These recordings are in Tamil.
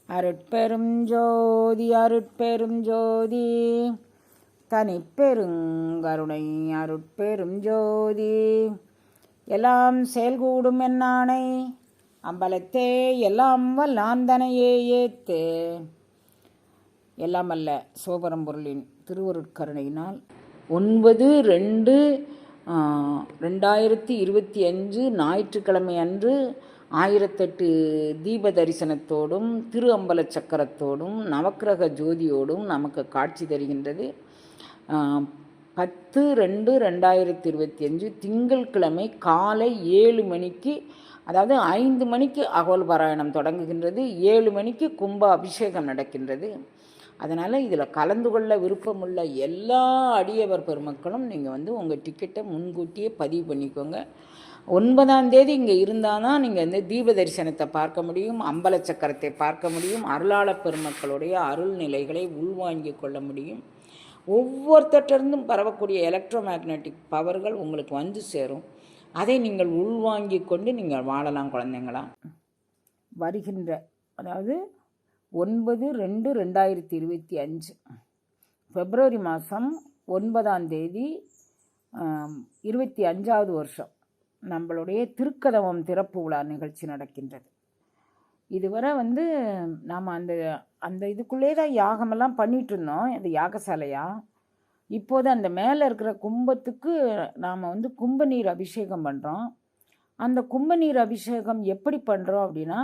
அருட்பெரும் ஜோதி அருட்பெரும் ஜோதி தனிப்பெருங்கருணை அருட்பெரும் ஜோதி எல்லாம் செயல்கூடும் என்னானை அம்பலத்தே எல்லாம் வல்லாந்தனையே ஏத்து. எல்லாம் அல்ல சிவபரம்பொருளின் திருவருட்கருணையினால் 9/2/2025 ஞாயிற்றுக்கிழமை அன்று 1008 தீப தரிசனத்தோடும் திரு அம்பல சக்கரத்தோடும் நவக்கிரக ஜோதியோடும் நமக்கு காட்சி தருகின்றது. 10/2/2025 திங்கட்கிழமை காலை 7 மணிக்கு, அதாவது 5 மணிக்கு அகவல் பாராயணம் தொடங்குகின்றது. 7 மணிக்கு கும்ப அபிஷேகம் நடக்கின்றது. அதனால் இதில் கலந்து கொள்ள விருப்பமுள்ள எல்லா அடியவர் பெருமக்களும் நீங்கள் உங்கள் டிக்கெட்டை முன்கூட்டியே பதிவு பண்ணிக்கோங்க. 9ஆம் தேதி இங்கே இருந்தால் தான் நீங்கள் தீப தரிசனத்தை பார்க்க முடியும், அம்பல சக்கரத்தை பார்க்க முடியும், அருளாளப் பெருமக்களுடைய அருள் நிலைகளை உள்வாங்கிக் கொள்ள முடியும். ஒவ்வொருத்தட்டிருந்தும் பரவக்கூடிய எலக்ட்ரோ மேக்னட்டிக் பவர்கள் உங்களுக்கு வந்து சேரும். அதை நீங்கள் உள்வாங்கி கொண்டு நீங்கள் வாழலாம் குழந்தைங்களா. வருகின்ற அதாவது 9/2/2025 பிப்ரவரி மாதம் 9ஆம் தேதி 25வது வருஷம் நம்மளுடைய திருக்கதவம் திறப்பு விழா நிகழ்ச்சி நடக்கின்றது. இதுவரை நாம் அந்த இதுக்குள்ளே தான் யாகமெல்லாம் பண்ணிகிட்டு இருந்தோம், அந்த யாகசாலையாக. இப்போது அந்த மேலே இருக்கிற கும்பத்துக்கு நாம் கும்ப நீர் அபிஷேகம் பண்ணுறோம். அந்த கும்ப நீர் அபிஷேகம் எப்படி பண்ணுறோம் அப்படின்னா,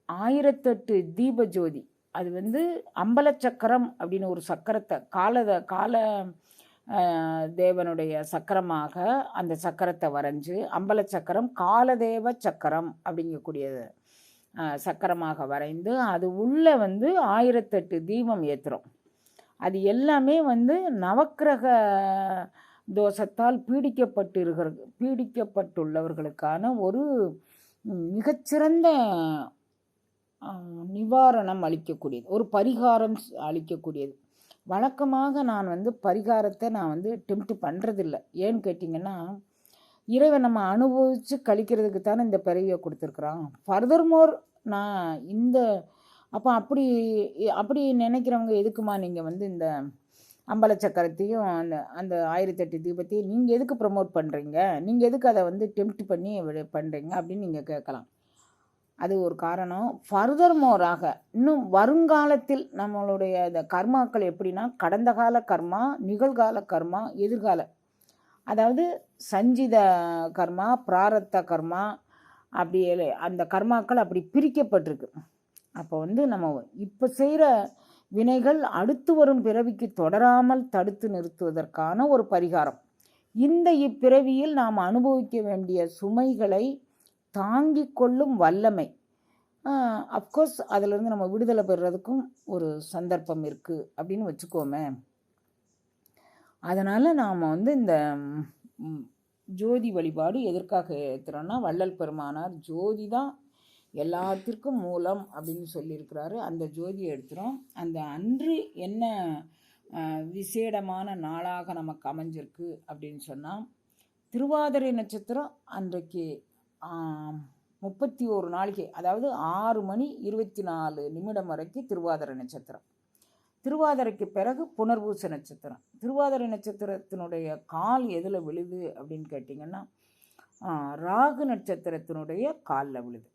1008 தீப ஜோதி, அது அம்பலச்சக்கரம் அப்படின்னு ஒரு சக்கரத்தை கால தேவனுடைய சக்கரமாக அந்த சக்கரத்தை வரைஞ்சு, அம்பலச்சக்கரம் காலதேவ சக்கரம் அப்படிங்கக்கூடிய சக்கரமாக வரைந்து அது உள்ளே 1008 தீபம் ஏற்றுறோம். அது எல்லாமே நவக்கிரக தோஷத்தால் பீடிக்கப்பட்டுள்ளவர்களுக்கான ஒரு மிகச்சிறந்த நிவாரணம் அளிக்கக்கூடியது, ஒரு பரிகாரம் அளிக்கக்கூடியது. வழக்கமாக நான் பரிகாரத்தை நான் டெம்ப்ட் பண்ணுறதில்ல. ஏன்னு கேட்டிங்கன்னா, இறைவன் நம்ம அனுபவித்து கழிக்கிறதுக்கு தானே இந்த பிறவியை கொடுத்துருக்குறான். ஃபர்தர்மோர் நான் அப்போ அப்படி நினைக்கிறவங்க எதுக்குமா நீங்கள் இந்த அம்பல சக்கரத்தையும் அந்த 1008 தீபத்தையும் நீங்கள் எதுக்கு ப்ரமோட் பண்ணுறீங்க, நீங்கள் எதுக்கு அதை டெம்ப்ட் பண்ணி பண்ணுறீங்க அப்படின்னு நீங்கள் கேட்கலாம். அது ஒரு காரணம். ஃபர்தர்மோராக இன்னும் வருங்காலத்தில் நம்மளுடைய இந்த கர்மாக்கள் எப்படின்னா, கடந்த கால கர்மா, நிகழ்கால கர்மா, எதிர்கால, அதாவது சஞ்சித கர்மா, பிராரத்த கர்மா, அப்படி அந்த கர்மாக்கள் அப்படி பிரிக்கப்பட்டிருக்கு. அப்போ நம்ம இப்போ செய்கிற வினைகள் அடுத்து வரும் பிறவிக்கு தொடராமல் தடுத்து நிறுத்துவதற்கான ஒரு பரிகாரம். இப்பிறவியில் நாம் அனுபவிக்க வேண்டிய சுமைகளை தாங்கிக் கொள்ளும் வல்லமை, அஃப்கோர்ஸ் அதிலிருந்து நம்ம விடுதலை பெறுறதுக்கும் ஒரு சந்தர்ப்பம் இருக்குது அப்படின்னு வச்சுக்கோமே. அதனால் நாம் இந்த ஜோதி வழிபாடு எதற்காக ஏற்றுறோன்னா, வள்ளல் பெருமானார் ஜோதி தான் எல்லாத்திற்கும் மூலம் அப்படின்னு சொல்லியிருக்கிறாரு. அந்த ஜோதியை எடுத்துகிறோம். அந்த அன்று என்ன விசேடமான நாளாக நமக்கு அமைஞ்சிருக்கு அப்படின்னு சொன்னால், திருவாதிரை நட்சத்திரம் அன்றைக்கு 31 நாளிகை, அதாவது 6:24 வரைக்கும் திருவாதிரை நட்சத்திரம். திருவாதிரைக்கு பிறகு புனர்பூச நட்சத்திரம். திருவாதிரை நட்சத்திரத்தினுடைய கால் எதில் விழுது அப்படின்னு கேட்டிங்கன்னா, ராகு நட்சத்திரத்தினுடைய காலில் விழுது.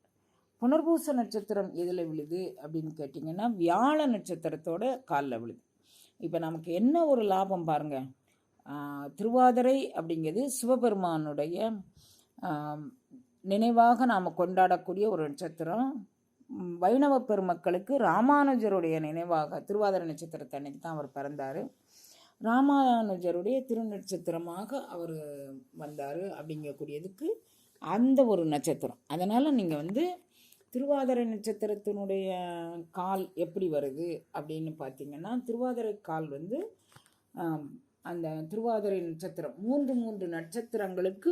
புனர்பூச நட்சத்திரம் எதில் விழுது அப்படின்னு கேட்டிங்கன்னா, வியாழ நட்சத்திரத்தோட காலில் விழுது. இப்போ நமக்கு என்ன ஒரு லாபம் பாருங்கள். திருவாதிரை அப்படிங்கிறது சிவபெருமானுடைய நினைவாக நாம் கொண்டாடக்கூடிய ஒரு நட்சத்திரம். வைணவ பெருமக்களுக்கு ராமானுஜருடைய நினைவாக திருவாதிரை நட்சத்திரத்தை அன்னைக்கு தான் அவர் பிறந்தார். ராமானுஜருடைய திருநட்சத்திரமாக அவர் வந்தார் அப்படிங்கக்கூடியதுக்கு அந்த ஒரு நட்சத்திரம். அதனால் நீங்கள் திருவாதிரை நட்சத்திரத்தினுடைய கால் எப்படி வருது அப்படின்னு பார்த்தீங்கன்னா, திருவாதிரை கால் அந்த திருவாதிரை நட்சத்திரம் 3 நட்சத்திரங்களுக்கு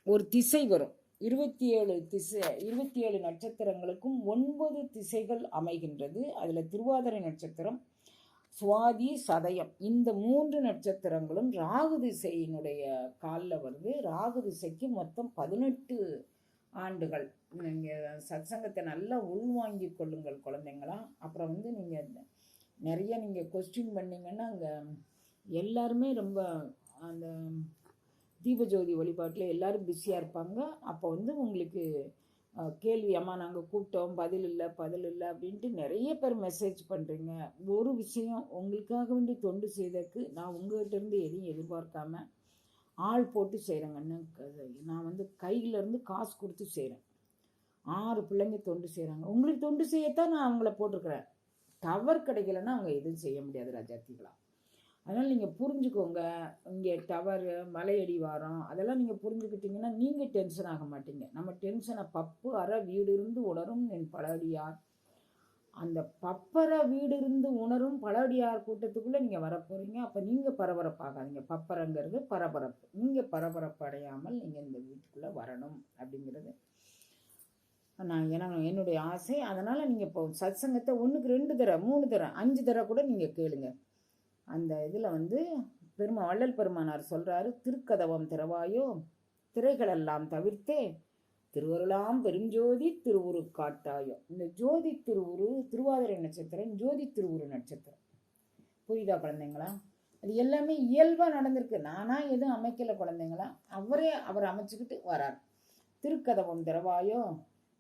ஒரு திசை வரும். 27 நட்சத்திரங்களுக்கும் 9 திசைகள் அமைகின்றது. அதில் திருவாதிரை நட்சத்திரம், சுவாதி, சதயம், இந்த 3 நட்சத்திரங்களும் ராகு திசையினுடைய காலில் வருது. ராகு திசைக்கு மொத்தம் 18 ஆண்டுகள் நீங்கள் சத்சங்கத்தை நல்லா உள்வாங்கி கொள்ளுங்கள் குழந்தைங்களா. அப்புறம் வந்து நீங்கள் நிறைய நீங்கள் கொஸ்டின் பண்ணிங்கன்னா அங்கே எல்லாருமே ரொம்ப அந்த தீபஜோதி வழிபாட்டில் எல்லோரும் பிஸியாக இருப்பாங்க. அப்போ வந்து உங்களுக்கு கேள்வி, அம்மா நாங்கள் கூப்பிட்டோம் பதில் இல்லை அப்படின்ட்டு நிறைய பேர் மெசேஜ் பண்ணுறீங்க. ஒரு விஷயம், உங்களுக்காக வேண்டி தொண்டு செய்ததுக்கு நான் உங்கள்கிட்டருந்து எதையும் எதிர்பார்க்காம ஆள் போட்டு செய்கிறேங்கன்னு. நான் வந்து கையிலேருந்து காசு கொடுத்து செய்கிறேன். 6 பிள்ளைங்க தொண்டு செய்கிறாங்க. உங்களுக்கு தொண்டு செய்யத்தான் நான் அவங்கள போட்டிருக்கிறேன். டவர் கிடைக்கலன்னா அவங்க எதுவும் செய்ய முடியாது ராஜாத்திகளா. அதனால் நீங்கள் புரிஞ்சுக்கோங்க. இங்கே டவரு, மலையடிவாரம் அதெல்லாம் நீங்கள் புரிஞ்சுக்கிட்டிங்கன்னா நீங்கள் டென்ஷன் ஆக மாட்டீங்க. நம்ம டென்ஷனை பப்பு அற வீடு இருந்து உணரும் என் பழடியார். அந்த பப்பற வீடு இருந்து உணரும் பழடியார் கூட்டத்துக்குள்ளே நீங்கள் வரப்போகிறீங்க. அப்போ நீங்கள் பரபரப்பாகாதீங்க. பப்பரங்கிறது பரபரப்பு. நீங்கள் பரபரப்பு அடையாமல் நீங்கள் இந்த வீட்டுக்குள்ளே வரணும் அப்படிங்கிறது என்னுடைய ஆசை. அதனால் நீங்கள் இப்போ சத்சங்கத்தை 1க்கு 2 தடவை 3 தடவை 5 தடவை கூட நீங்கள் கேளுங்க. அந்த இதில் வந்து வள்ளல் பெருமானார் சொல்கிறாரு, திருக்கதவம் திறவாயோ திரைகளெல்லாம் தவிர்த்தே திருவருளாம் பெருஞ்சோதி திருவுரு காட்டாயோ. இந்த ஜோதி திருவுரு திருவாதிரை நட்சத்திரம், ஜோதி திருவுரு நட்சத்திரம். புரியுதா குழந்தைங்களா? அது எல்லாமே இயல்பாக நடந்திருக்கு. நானாக எதுவும் அமைக்கலை குழந்தைங்களா. அவர் அமைச்சுக்கிட்டு வரார். திருக்கதவம் திறவாயோ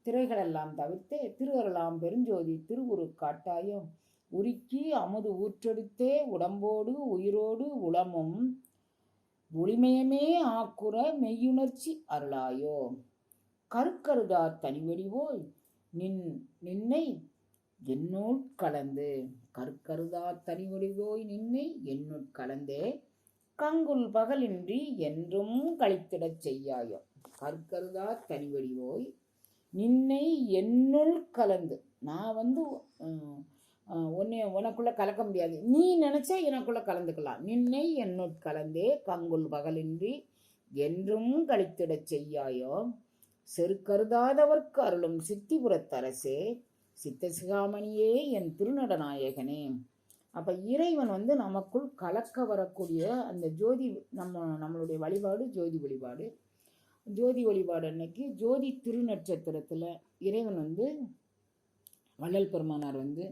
திரைகளெல்லாம் தவிர்த்தே திருவருளாம் பெருஞ்சோதி திருவுரு காட்டாயோ. உருக்கி அமுது ஊற்றெடுத்தே உடம்போடு உயிரோடு உளமும் ஒளிமயமே ஆக்குற மெய்யுணர்ச்சி அருளாயோ. கருக்கருதார் தனிவடிவோய் நின்னை என்னுள் கலந்து. கருக்கருதார் தனிவடிவோய் நின்னை என்னுள் கலந்தே கங்குல் பகலின்றி என்றும் கழித்திடச் செய்யாயோ. கருக்கருதார் தனிவடிவோய் நின்னை என்னுள் கலந்து. நான் வந்து உனக்குள்ளே கலக்க முடியாது. நீ நினச்சா எனக்குள்ளே கலந்துக்கலாம். நின்னை என்னுள் கலந்தே கங்குல் பகலின்றி என்றும் கழித்திடச் செய்யாயோ. செருக்கருதாதவர்க்கு அருளும் சித்திபுரத்தரசே சித்த சிகாமணியே என் திருநடநாயகனே. அப்போ இறைவன் வந்து நமக்குள் கலக்க வரக்கூடிய அந்த ஜோதி, நம்மளுடைய வழிபாடு ஜோதி வழிபாடு. ஜோதி வழிபாடு அன்னைக்கு ஜோதி திருநட்சத்திரத்தில் இறைவன் வந்து வள்ளல் பெருமானார் வந்து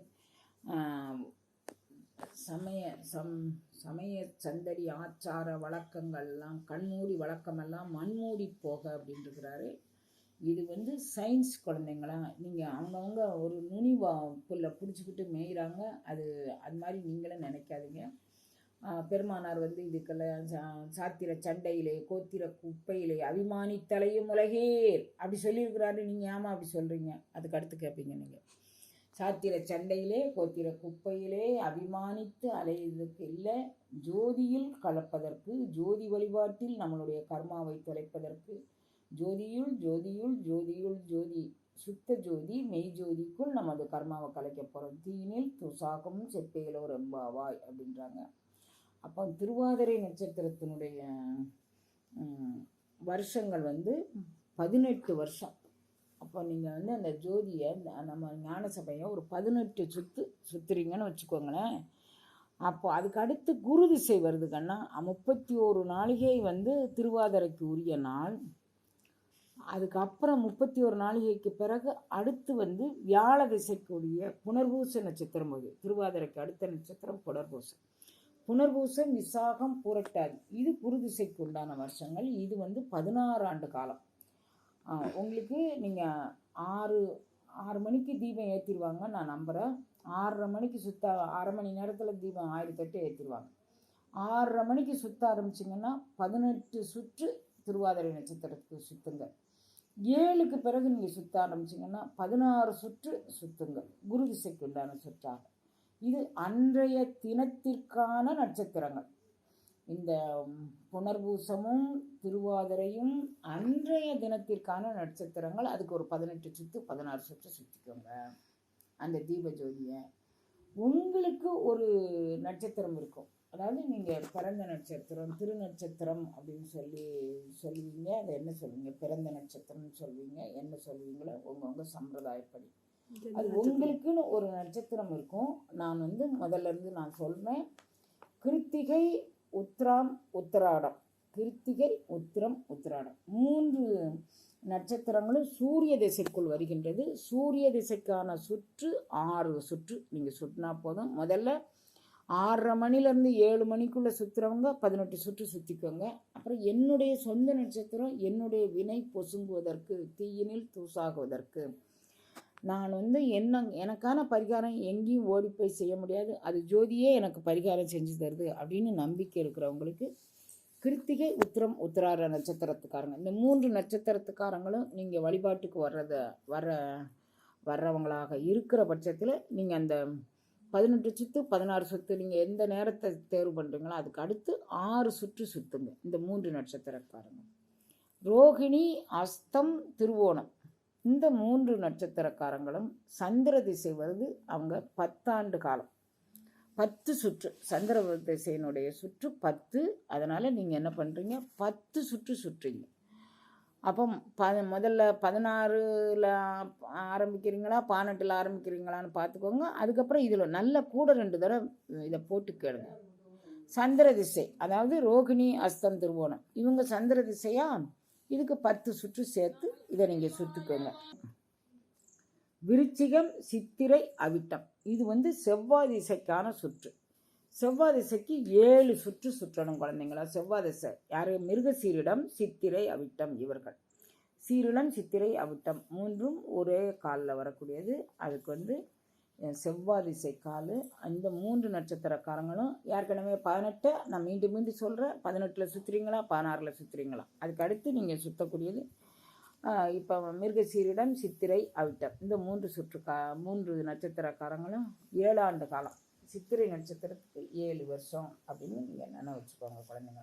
சமய சந்தடி ஆச்சார வழக்கங்கள்லாம் கண்மூடி வழக்கமெல்லாம் மண்மூடி போக அப்படின்ட்டுருக்கிறாரு. இது வந்து சயின்ஸ் குழந்தைங்களா. நீங்கள் அவங்கவுங்க ஒரு புல்லை பிடிச்சிக்கிட்டு மேய்கிறாங்க. அது மாதிரி நீங்களும் நினைக்காதீங்க. பெருமானார் வந்து இதுக்கெல்லாம் சாத்திர சண்டையிலே கோத்திர குப்பையிலே அபிமானித்தலையும் உலகேர் அப்படி சொல்லியிருக்கிறாரு. நீங்கள் ஏமா அப்படி சொல்கிறீங்க? அதுக்கு அடுத்து கேட்பீங்க நீங்கள். சாத்திர சண்டையிலே கோத்திர குப்பையிலே அபிமானித்து அலைவதற்கு இல்லை, ஜோதியில் கலப்பதற்கு, ஜோதி வழிபாட்டில் நம்மளுடைய கர்மாவை தொலைப்பதற்கு, ஜோதியுள் ஜோதியுள் ஜோதியுள் ஜோதி சுத்த ஜோதி மெய் ஜோதிக்குள் நமது கர்மாவை கலைக்க போகிறோம். தீனில் துசாகம் செப்பையிலோ ரெம்பாவாய் அப்படின்றாங்க. அப்போ திருவாதிரை நட்சத்திரத்தினுடைய வருஷங்கள் வந்து 18 வருஷம். அப்போ நீங்கள் வந்து அந்த ஜோதியை நம்ம ஞான சபையை ஒரு 18 சுற்றுறீங்கன்னு வச்சுக்கோங்களேன். அப்போ அதுக்கு அடுத்து குரு திசை வருது கண்ணா. 31 நாளிகை வந்து திருவாதிரைக்கு உரிய நாள். அதுக்கப்புறம் 31 நாளிகைக்கு பிறகு அடுத்து வந்து வியாழ திசைக்குரிய புனர்பூச நட்சத்திரம் வருது. திருவாதிரைக்கு அடுத்த நட்சத்திரம் புனர்பூசம் விசாகம் புரட்டாதி. இது குரு திசைக்கு உண்டான வருஷங்கள். இது வந்து 16 ஆண்டு காலம். உங்களுக்கு நீங்கள் 6 மணிக்கு தீபம் ஏற்றிடுவாங்க நான் நம்புகிறேன். 6:30 மணிக்கு அரை மணி நேரத்தில் தீபம் 1008 ஏற்றிடுவாங்க. 6:30 மணிக்கு சுற்ற ஆரம்பிச்சிங்கன்னா 18 சுற்று திருவாதிரை நட்சத்திரத்துக்கு சுற்றுங்க. 7க்கு பிறகு நீங்கள் சுற்ற ஆரம்பிச்சிங்கன்னா 16 சுற்று சுற்றுங்க, குரு திசைக்கு உண்டான சுற்றாக. இது அன்றைய தினத்திற்கான நட்சத்திரங்கள். இந்த புனர்பூசமும் திருவாதிரையும் அன்றைய தினத்திற்கான நட்சத்திரங்கள். அதுக்கு ஒரு 18 சுற்று 16 சுற்று சுற்றிக்கோங்க அந்த தீபஜோதியை. உங்களுக்கு ஒரு நட்சத்திரம் இருக்கும், அதாவது நீங்கள் பிறந்த நட்சத்திரம் திருநட்சத்திரம் அப்படின்னு சொல்லுவீங்க. அதை என்ன சொல்லுவீங்க? பிறந்த நட்சத்திரம்னு சொல்லுவீங்க. என்ன சொல்லுவீங்களோ உங்கள் சம்பிரதாயப்படி அது உங்களுக்குன்னு ஒரு நட்சத்திரம் இருக்கும். நான் வந்து முதல்ல இருந்து நான் சொல்கிறேன். கிருத்திகை உத்திரம் உத்திராடம், கிருத்திகை உத்திரம் உத்திராடம் 3 நட்சத்திரங்களும் சூரிய திசைக்குள் வருகின்றது. சூரிய திசைக்கான சுற்று 6 சுற்று நீங்கள் சுற்றினா போதும். முதல்ல 6:30 மணிலேருந்து 7 மணிக்குள்ளே சுற்றுறவங்க 18 சுற்று சுற்றிக்கோங்க. அப்புறம் என்னுடைய சொந்த நட்சத்திரம் என்னுடைய வினை பொசுங்குவதற்கு, தீயினில் தூசாகுவதற்கு நான் வந்து எனக்கான பரிகாரம் எங்கேயும் ஓடி போய் செய்ய முடியாது, அது ஜோதியே எனக்கு பரிகாரம் செஞ்சு தருது அப்படின்னு நம்பிக்கை இருக்கிறவங்களுக்கு கிருத்திகை, உத்திரம், உத்திராட நட்சத்திரத்துக்காரங்க, இந்த 3 நட்சத்திரத்துக்காரங்களும் நீங்கள் வழிபாட்டுக்கு வர்றவங்களாக இருக்கிற பட்சத்தில் நீங்கள் அந்த 18 சுற்று 16 சுற்று நீங்கள் எந்த நேரத்தை தேர்வு பண்ணுறீங்களோ அதுக்கு அடுத்து 6 சுற்று சுற்றுங்க இந்த 3 நட்சத்திரக்காரங்க. ரோகிணி, அஸ்தம், திருவோணம் இந்த 3 நட்சத்திரக்காரங்களும் சந்திர திசை வருது. அவங்க 10 ஆண்டு காலம் 10 சுற்று, சந்திர திசையினுடைய சுற்று 10. அதனால் நீங்கள் என்ன பண்ணுறீங்க, 10 சுற்று சுற்றுங்க. அப்போ முதல்ல 16ல் ஆரம்பிக்கிறீங்களா 18ல் ஆரம்பிக்கிறீங்களான்னு பார்த்துக்கோங்க. அதுக்கப்புறம் இதில் நல்ல கூட 2 தடவை இதை போட்டு கேளுங்க. சந்திர திசை, அதாவது ரோகிணி, அஸ்தம், திருவோணம் இவங்க சந்திர திசையா, இதுக்கு 10 சுற்று சேர்த்து இதை நீங்கள் சுற்றிக்கோங்க. விருச்சிகம், சித்திரை, அவிட்டம் இது வந்து செவ்வாய் திசைக்கான சுற்று. செவ்வாய் திசைக்கு 7 சுற்று சுற்றணும் குழந்தைங்களா. செவ்வாய் திசை யார், மிருகசீரிடம், சித்திரை, அவிட்டம் இவர்கள். சீரிடம், சித்திரை, அவிட்டம் 3ம் ஒரே காலில் வரக்கூடியது. அதுக்கு வந்து செவ்வாய் திசை கால். அந்த 3 நட்சத்திரக்காரங்களும் ஏற்கனவே 18 நான் மீண்டும் மீண்டும் சொல்கிறேன், 18ல் சுற்றுறீங்களா 16ல் சுற்றுறீங்களா அதுக்கு அடுத்து நீங்கள் சுற்றக்கூடியது. இப்போ மிருகசீரிடம், சித்திரை, அவிட்டம் இந்த 3 நட்சத்திரக்காரங்களும் 7 ஆண்டு காலம். சித்திரை நட்சத்திரத்துக்கு 7 வருஷம் அப்படின்னு நீங்கள் நினைவு வச்சுக்கோங்க குழந்தைங்க.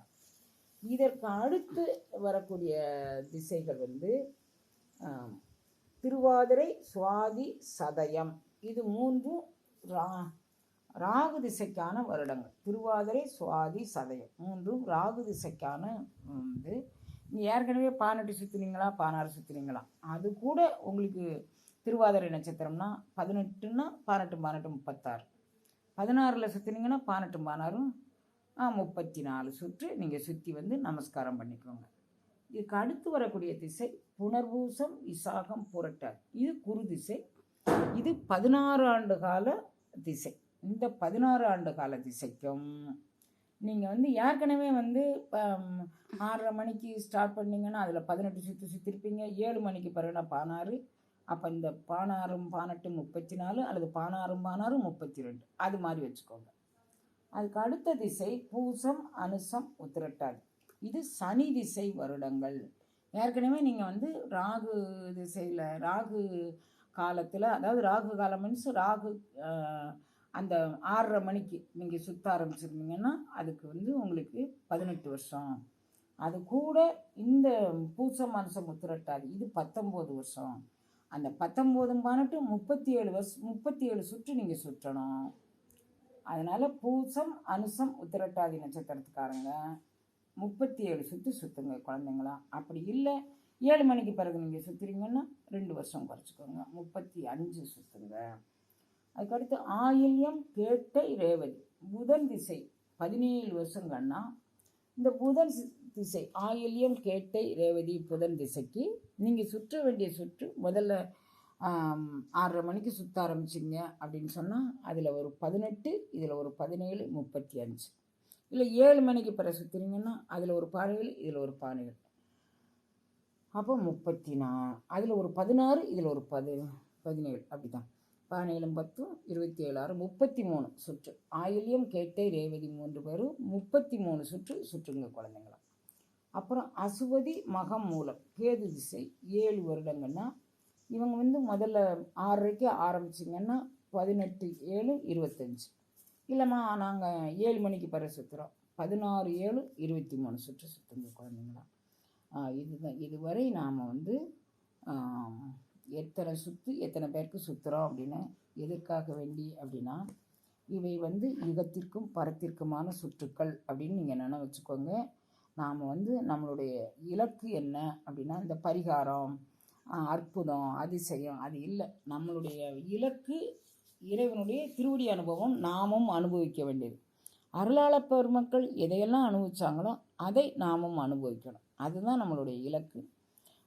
இதற்கு அடுத்து வரக்கூடிய திசைகள் வந்து திருவாதிரை, சுவாதி, சதயம் இது 3ம் ராகு திசைக்கான வருடங்கள். திருவாதிரை, சுவாதி, சதயம் 3ம் ராகு திசைக்கான வந்து நீங்கள் ஏற்கனவே 18 சுற்றுனீங்களா 16 சுற்றுனீங்களா அது கூட உங்களுக்கு திருவாதிரை நட்சத்திரம்னா 18ன்னா 18 18 36, 16ல் சுற்றுனீங்கன்னா 18 16 34 சுற்று நீங்கள் சுற்றி வந்து நமஸ்காரம் பண்ணிக்கோங்க. இதுக்கு அடுத்து வரக்கூடிய திசை புனர்பூசம், விசாகம், புரட்டாதி இது குரு திசை. இது 16 ஆண்டு கால திசை. இந்த 16 ஆண்டு கால திசைக்கும் நீங்கள் வந்து ஏற்கனவே வந்து 6:30 மணிக்கு ஸ்டார்ட் பண்ணிங்கன்னா அதில் 18 சுற்று சுற்றிருப்பீங்க. 7 மணிக்கு பிறகுனா 16. அப்போ இந்த 16 18 34 அல்லது 16 16 32 அது மாதிரி வச்சுக்கோங்க. அதுக்கு அடுத்த திசை பூசம், அனுசம், உத்திரட்டாதி இது சனி திசை வருடங்கள். ஏற்கனவே நீங்கள் வந்து ராகு திசையில் ராகு காலத்தில், அதாவது ராகு காலம் மீன்ஸ் ராகு அந்த 6:30 மணிக்கு நீங்கள் சுற்ற ஆரம்பிச்சிருந்தீங்கன்னா அதுக்கு வந்து உங்களுக்கு 18 வருஷம். அது கூட இந்த பூசம், அனுசம், உத்திரட்டாதி இது 19 வருஷம். அந்த 19 18 37 வருஷம் 37 சுற்று நீங்கள் சுற்றணும். அதனால் பூசம், அனுசம், உத்திரட்டாதி நட்சத்திரத்துக்காரங்க 37 சுற்று சுற்றுங்க குழந்தைங்களா. அப்படி இல்லை 7 மணிக்கு பிறகு நீங்கள் சுற்றுறீங்கன்னா 2 வருஷம் குறைச்சிக்கோங்க, 35 சுற்றுங்க. அதுக்கடுத்து ஆயில்யம், கேட்டை, ரேவதி புதன் திசை 17 வருஷங்கன்னா இந்த புதன் திசை ஆயில்யம், கேட்டை, ரேவதி புதன் திசைக்கு நீங்கள் சுற்ற வேண்டிய சுற்று முதல்ல 6:30 மணிக்கு சுற்ற ஆரம்பிச்சிங்க அப்படின்னு சொன்னால் அதில் ஒரு 18, இதில் ஒரு 17 35. இல்லை 7 மணிக்கு பிறகு சுற்றுறீங்கன்னா அதில் ஒரு 17 இதில் ஒரு 17 அப்போ 34, அதில் ஒரு 16 இதில் ஒரு 17 அப்படி தான் 17 10 27 33 சுற்று. ஆயில்யம், கேட்டை, ரேவதி 3 பேரும் 33 சுற்று சுற்றுங்க குழந்தைங்களா. அப்புறம் அசுவதி, மகம், மூலம் கேது திசை 7 வருடங்கன்னா இவங்க வந்து முதல்ல 6:30க்கு ஆரம்பிச்சிங்கன்னா 18 7 25. இல்லைம்மா நாங்கள் 7 மணிக்கு பிறகு சுற்றுறோம் 16 7 23 சுற்று சுற்றுங்க குழந்தைங்களா. இதுதான் இதுவரை நாம் வந்து எத்தனை சுற்று எத்தனை பேருக்கு சுற்றுறோம் அப்படின்னு எதற்காக வேண்டி அப்படின்னா இவை வந்து யுகத்திற்கும் பரத்திற்குமான சுற்றுக்கள் அப்படின்னு நீங்கள் நினைவு வச்சுக்கோங்க. நாம் வந்து நம்மளுடைய இலக்கு என்ன அப்படின்னா இந்த பரிகாரம், அற்புதம், அதிசயம் அது இல்லை. நம்மளுடைய இலக்கு இறைவனுடைய திருவடி அனுபவம், நாமும் அனுபவிக்க வேண்டியது. அருளாள பெருமக்கள் எதையெல்லாம் அனுபவிச்சாங்களோ அதை நாமும் அனுபவிக்கணும். அதுதான் நம்மளுடைய இலக்கு.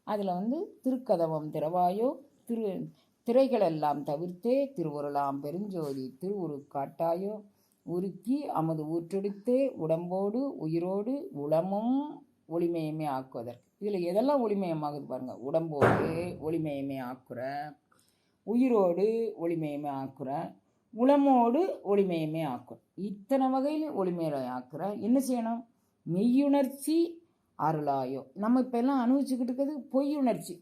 அதில் வந்து திருக்கதவம் திறவாயோ, திரைகளெல்லாம் தவிர்த்தே திருவுருளாம் பெருஞ்சோதி திருவுரு காட்டாயோ, உருக்கி அமுது ஊற்றெடுத்தே உடம்போடு உயிரோடு உளமும் ஒளிமயமே ஆக்குவதற்கு. இதில் எதெல்லாம் ஒளிமயமாகுது பாருங்கள். உடம்போடு ஒளிமயமே ஆக்குற, உயிரோடு ஒளிமயமே ஆக்குற, உளமோடு ஒளிமயமே ஆக்கும். இத்தனை வகையில் ஒளிமயமே ஆக்குற. என்ன செய்யணும்? மெய்யுணர்ச்சி அருளாயோ. நம்ம இப்போ எல்லாம் அனுபவிச்சுக்கிட்டு இருக்கிறது பொய்யுணர்ச்சி.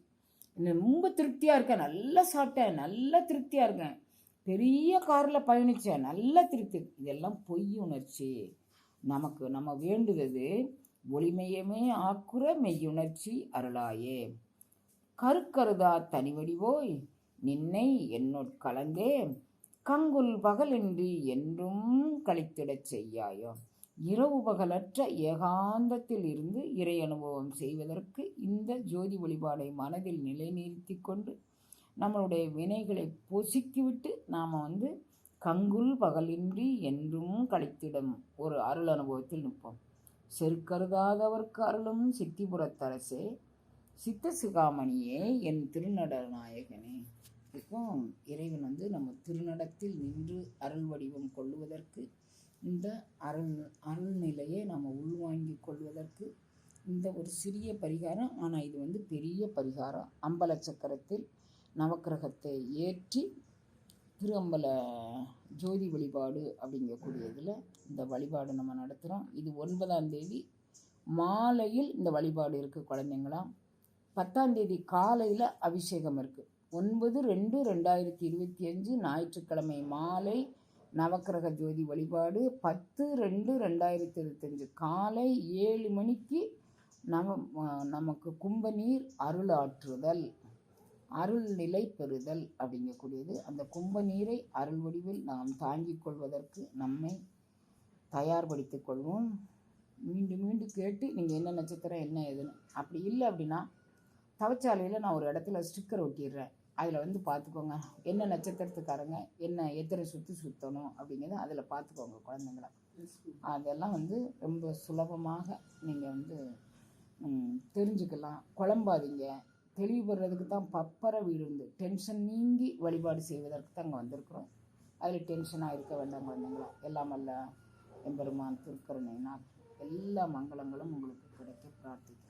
ரொம்ப திருப்தியாக இருக்கேன், நல்லா சாப்பிட்டேன், நல்லா திருப்தியாக இருக்கேன், பெரிய காரில் பயணித்தேன், நல்லா திருப்தி. இதெல்லாம் பொய்யுணர்ச்சி. நமக்கு நம்ம வேண்டுவது ஒளிமயமே ஆக்குற மெய்யுணர்ச்சி அருளாயே. கருக்கருதா தனிவடிவோய் நின்னை என்னோட் கலந்தே கங்குல் பகலின்றி என்றும் கழித்திடச் செய்யாயோ. இரவு பகலற்ற ஏகாந்தத்தில் இருந்து இறை அனுபவம் செய்வதற்கு இந்த ஜோதி வழிபாடை மனதில் நிலைநிறுத்தி கொண்டு நம்மளுடைய வினைகளை பொசுக்கிவிட்டு நாம் வந்து கங்குல் பகலின்றி என்றும் கழித்திடும் ஒரு அருள் அனுபவத்தில் நிற்போம். செருக்கருதாதவர்க்கு அருளும் சித்திபுரத்தரசே சித்த சிகாமணியே என் திருநடநாயகனே. இப்போ இறைவன் வந்து நம்ம திருநடத்தில் நின்று அருள் வடிவம் கொள்ளுவதற்கு, இந்த அருள்நிலையை நம்ம உள்வாங்கி கொள்வதற்கு இந்த ஒரு சிறிய பரிகாரம். ஆனால் இது வந்து பெரிய பரிகாரம். அம்பல சக்கரத்தில் நவக்கிரகத்தை ஏற்றி திருஅம்பல ஜோதி வழிபாடு அப்படிங்கக்கூடியதில் இந்த வழிபாடு நம்ம நடத்துகிறோம். இது 9ஆம் தேதி மாலையில் இந்த வழிபாடு இருக்குது குழந்தைங்களாம். 10ஆம் தேதி காலையில் அபிஷேகம் இருக்குது. 9/2/2025 ஞாயிற்றுக்கிழமை மாலை நவக்கிரக ஜோதி வழிபாடு. 10/2/2025 காலை 7 மணிக்கு நமக்கு கும்பநீர் அருள் ஆற்றுதல், அருள் நிலை பெறுதல் அப்படிங்கக்கூடியது. அந்த கும்ப நீரை அருள் வடிவில் நாம் தாங்கிக் கொள்வதற்கு நம்மை தயார்படுத்திக் கொள்வோம். மீண்டும் மீண்டும் கேட்டு நீங்கள் என்ன நட்சத்திரம் என்ன எதுன்னு. அப்படி இல்லை அப்படின்னா தவச்சாலையில் நான் ஒரு இடத்துல ஸ்டிக்கர் ஒட்டிடுறேன். அதில் வந்து பார்த்துக்கோங்க என்ன நட்சத்திரத்துக்காரங்க என்ன எத்தனை சுற்றணும் அப்படிங்கிறத அதில் பார்த்துக்கோங்க குழந்தைங்கள. அதெல்லாம் வந்து ரொம்ப சுலபமாக நீங்கள் வந்து தெரிஞ்சுக்கலாம். குழம்பாதீங்க. தெளிவுபடுறதுக்கு தான் பப்பர வீடு வந்து டென்ஷன் நீங்கி வழிபாடு செய்வதற்கு தான் அங்கே வந்திருக்கிறோம். அதில் டென்ஷனாக இருக்க வேண்டாம் குழந்தைங்களா. எல்லாம் அல்ல எம்பெருமான் திருக்கருணையினால் எல்லா மங்களங்களும் உங்களுக்கு கிடைக்க பிரார்த்திக்கிறேன்.